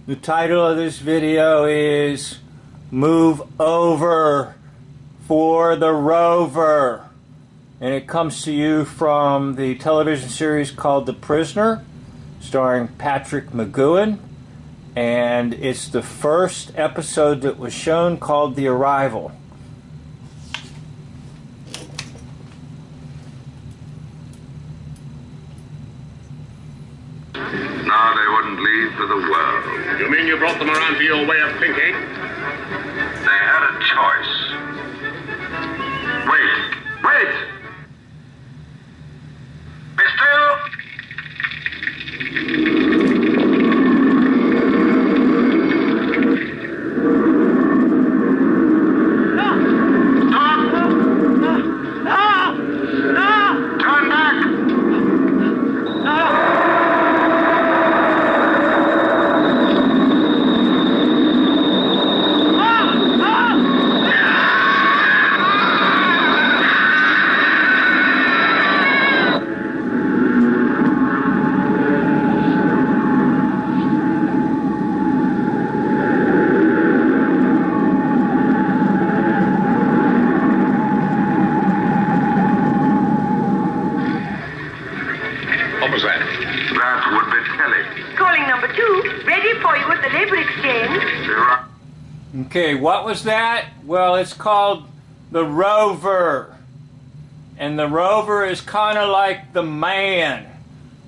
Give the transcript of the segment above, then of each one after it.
The title of this video is Move Over for the Rover, and it comes to you from the television series called The Prisoner, starring Patrick McGoohan, and it's the first episode that was shown, called The Arrival. Now they wouldn't leave for the world. You mean you brought them around to your way of thinking? They had a choice. Wait! Wait! Be still! Turn back! What was that? That would be Kelly. Calling number 2, ready for you at the labor exchange. Okay, what was that? Well, it's called the Rover. And the Rover is kind of like the man,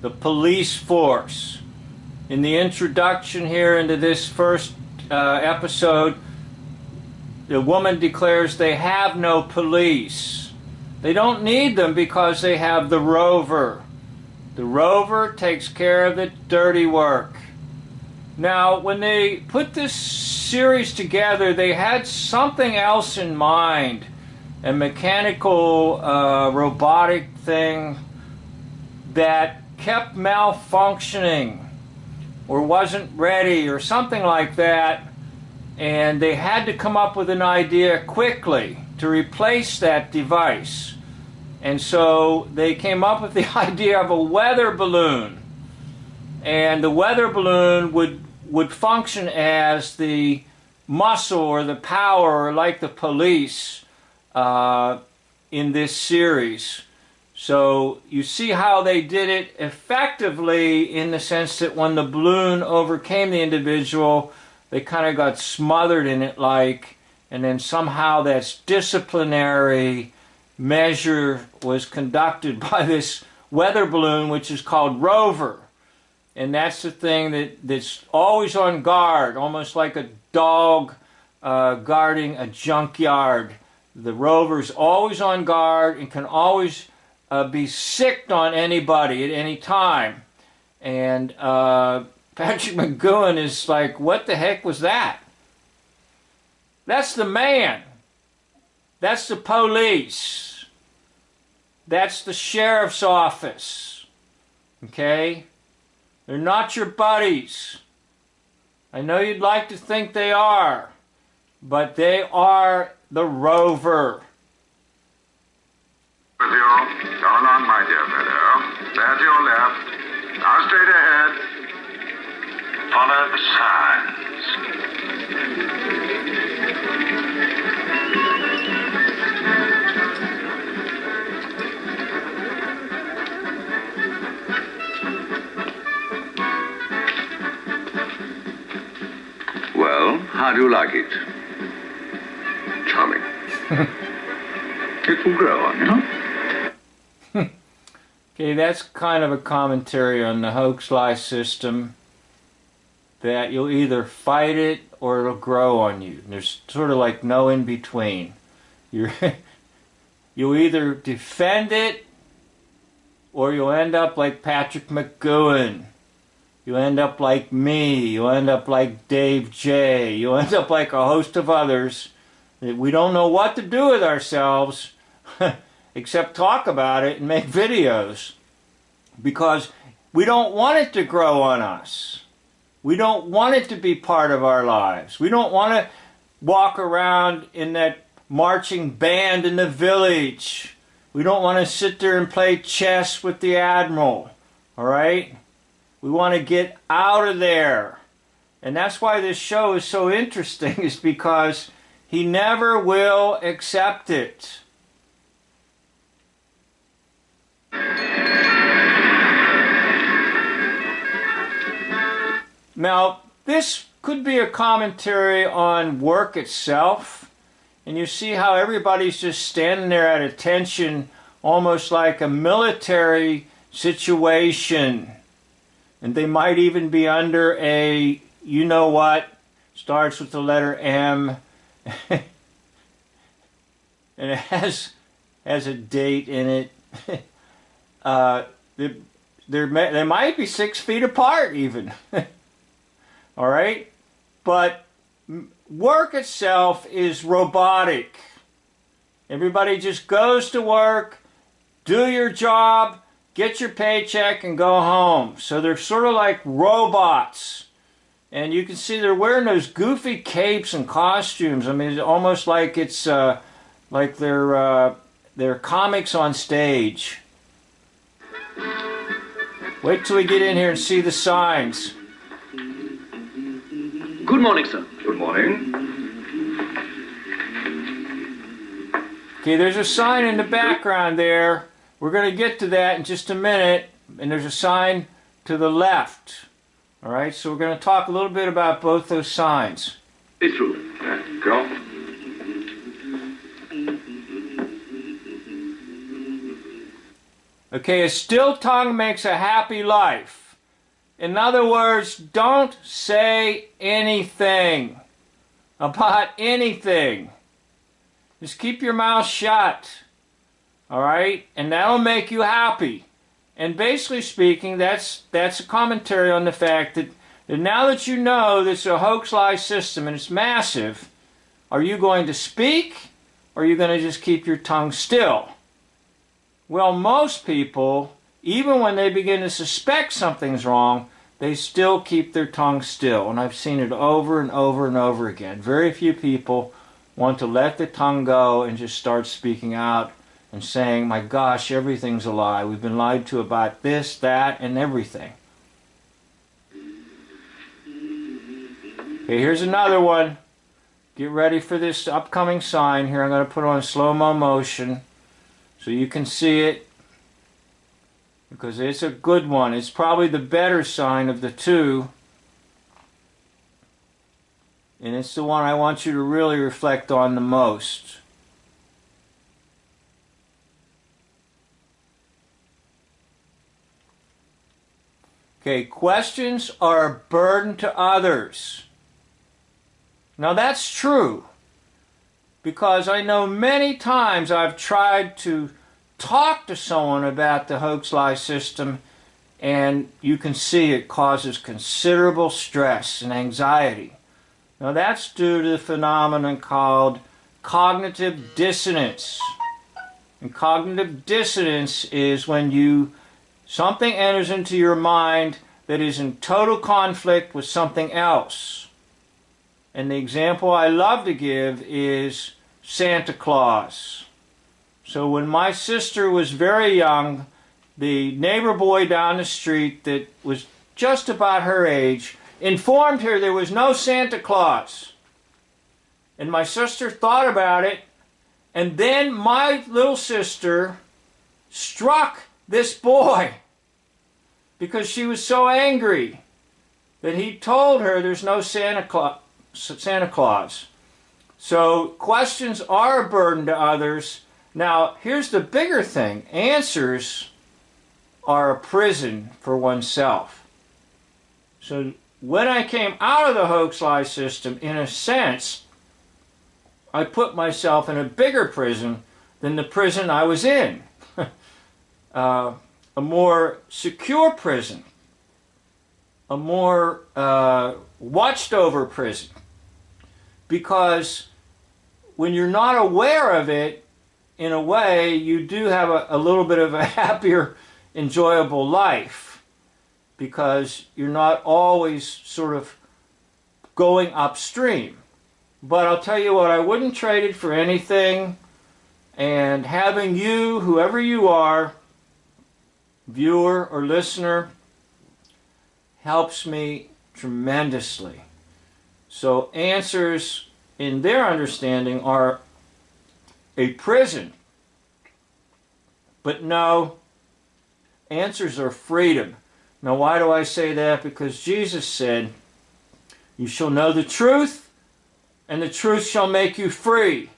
the police force. In the introduction here into this first episode, the woman declares they have no police. They don't need them because they have the Rover. The Rover takes care of the dirty work. Now, when they put this series together, they had something else in mind. A mechanical, robotic thing that kept malfunctioning or wasn't ready or something like that. And they had to come up with an idea quickly to replace that device. And so they came up with the idea of a weather balloon. And the weather balloon would function as the muscle or the power, like the police in this series. So you see how they did it effectively, in the sense that when the balloon overcame the individual, they kind of got smothered in it, and then somehow that's disciplinary measure was conducted by this weather balloon, which is called Rover. And that's the thing that's always on guard, almost like a dog guarding a junkyard. The Rover's always on guard and can always be sicked on anybody at any time. And Patrick McGoohan is like, what the heck was that? That's the man. That's the police. That's the sheriff's office. Okay? They're not your buddies. I know you'd like to think they are, but they are the Rover. With you. Going on, my dear fellow. There to your left. Now straight ahead. Follow the signs. Well, how do you like it? Charming. It will grow on you. Okay, that's kind of a commentary on the hoax-lie system, that you'll either fight it or it'll grow on you. There's sort of like no in-between. You'll either defend it or you'll end up like Patrick McGoohan. You'll end up like me. You'll end up like Dave J. You'll end up like a host of others that we don't know what to do with ourselves except talk about it and make videos, because we don't want it to grow on us. We don't want it to be part of our lives. We don't want to walk around in that marching band in the village. We don't want to sit there and play chess with the Admiral. All right? We want to get out of there And that's why this show is so interesting, is because he never will accept it. Now, this could be a commentary on work itself. And you see how everybody's just standing there at attention, almost like a military situation. And they might even be under a, you know what, starts with the letter M. And it has a date in it. They might be 6 feet apart even. All right? But work itself is robotic. Everybody just goes to work, do your job, get your paycheck, and go home. So they're sort of like robots. And you can see they're wearing those goofy capes and costumes. I mean, it's almost like it's like they're comics on stage. Wait till we get in here and see the signs. Good morning, sir. Good morning. Okay, there's a sign in the background there. We're going to get to that in just a minute. And there's a sign to the left. All right, so we're going to talk a little bit about both those signs. It's true. Go. Okay, a still tongue makes a happy life. In other words, don't say anything about anything. Just keep your mouth shut. All right? And that'll make you happy. And basically speaking, that's a commentary on the fact that now that you know this is a hoax-lie system and it's massive, are you going to speak or are you going to just keep your tongue still? Well, most people, even when they begin to suspect something's wrong, they still keep their tongue still. And I've seen it over and over and over again. Very few people want to let the tongue go and just start speaking out and saying, my gosh, everything's a lie. We've been lied to about this, that, and everything. Okay, here's another one. Get ready for this upcoming sign here. I'm going to put on slow-mo motion so you can see it, because it's a good one. It's probably the better sign of the two. And it's the one I want you to really reflect on the most. Okay, questions are a burden to others. Now that's true, because I know many times I've tried to talk to someone about the hoax-lie system, and you can see it causes considerable stress and anxiety. Now that's due to the phenomenon called cognitive dissonance. And cognitive dissonance is when something enters into your mind that is in total conflict with something else. And the example I love to give is Santa Claus. So when my sister was very young, the neighbor boy down the street that was just about her age informed her there was no Santa Claus. And my sister thought about it, and then my little sister struck this boy because she was so angry that he told her there's no Santa Claus. So questions are a burden to others. Now, here's the bigger thing. Answers are a prison for oneself. So when I came out of the hoax-lie system, in a sense, I put myself in a bigger prison than the prison I was in. A more secure prison. A more watched over prison. Because when you're not aware of it, in a way, you do have a little bit of a happier, enjoyable life, because you're not always sort of going upstream. But I'll tell you what, I wouldn't trade it for anything, and having you, whoever you are, viewer or listener, helps me tremendously. So answers, in their understanding, are a prison. But no, answers are freedom. Now, why do I say that? Because Jesus said, "You shall know the truth, and the truth shall make you free."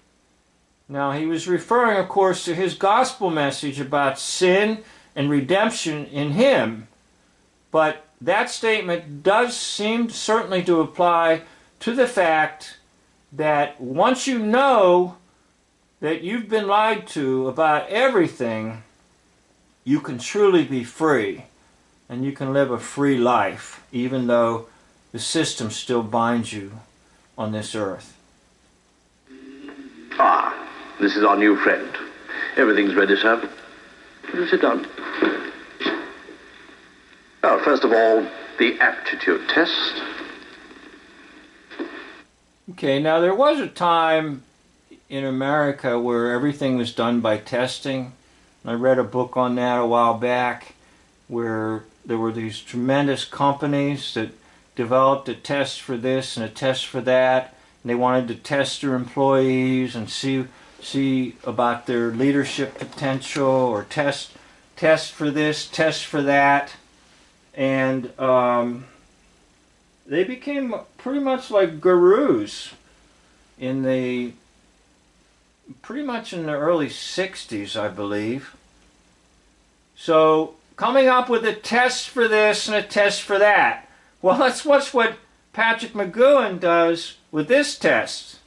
Now, he was referring, of course, to his gospel message about sin and redemption in him. But that statement does seem certainly to apply to the fact that once you know that you've been lied to about everything, you can truly be free. And you can live a free life, even though the system still binds you on this earth. Ah, this is our new friend. Everything's ready, sir. Sit down. Well, first of all, the aptitude test. Okay, now there was a time in America where everything was done by testing. I read a book on that a while back where there were these tremendous companies that developed a test for this and a test for that. And they wanted to test their employees and see about their leadership potential, or test for this, test for that. And they became pretty much like gurus pretty much in the early 60s, I believe. So coming up with a test for this and a test for that. Well, that's what Patrick McGowan does with this test.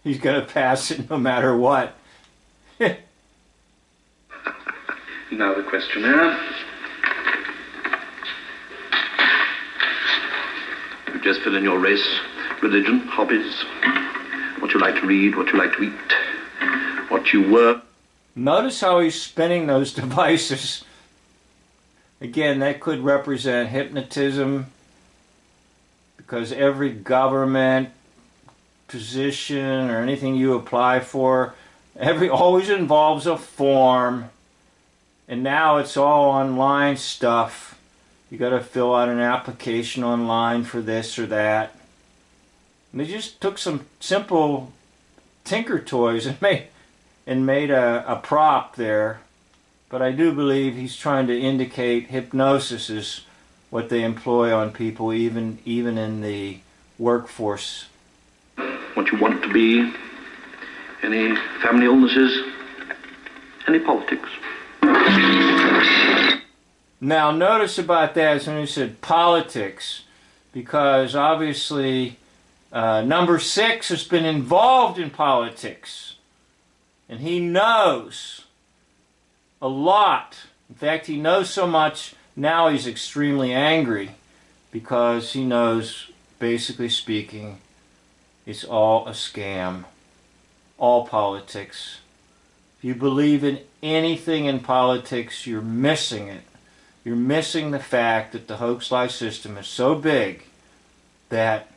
He's going to pass it no matter what. Now the questionnaire. You just fill in your race, religion, hobbies, what you like to read, what you like to eat, what you were. Notice how he's spinning those devices. Again, that could represent hypnotism, because every government position or anything you apply for always involves a form. And now it's all online stuff. You got to fill out an application online for this or that. And they just took some simple Tinker Toys and made a prop there. But I do believe he's trying to indicate hypnosis is what they employ on people, even in the workforce. What you want to be, any family illnesses, any politics. Now, notice about that is when he said politics, because obviously number 6 has been involved in politics, and he knows a lot. In fact, he knows so much now he's extremely angry, because he knows, basically speaking, it's all a scam. All politics. If you believe in anything in politics, you're missing it. You're missing the fact that the hoax-lie system is so big that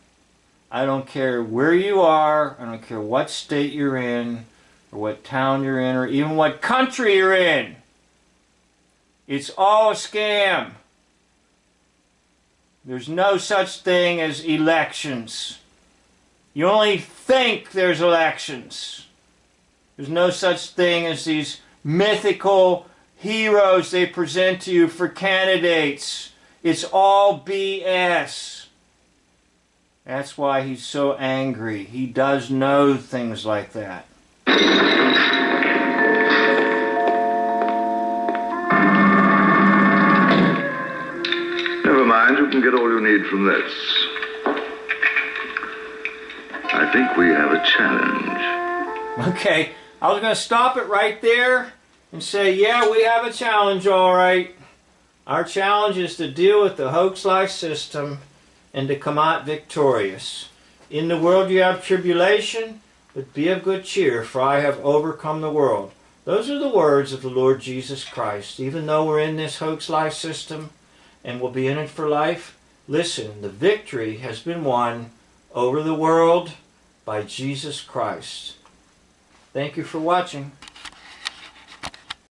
I don't care where you are, I don't care what state you're in, or what town you're in, or even what country you're in. It's all a scam. There's no such thing as elections. You only think there's elections. There's no such thing as these mythical heroes they present to you for candidates. It's all BS. That's why he's so angry. He does know things like that. Never mind, you can get all you need from this. I think we have a challenge. Okay, I was going to stop it right there and say, yeah, we have a challenge, all right. Our challenge is to deal with the hoax-lie system and to come out victorious. In the world you have tribulation, but be of good cheer, for I have overcome the world. Those are the words of the Lord Jesus Christ. Even though we're in this hoax-lie system and we'll be in it for life, Listen, the victory has been won over the world by Jesus Christ. Thank you for watching.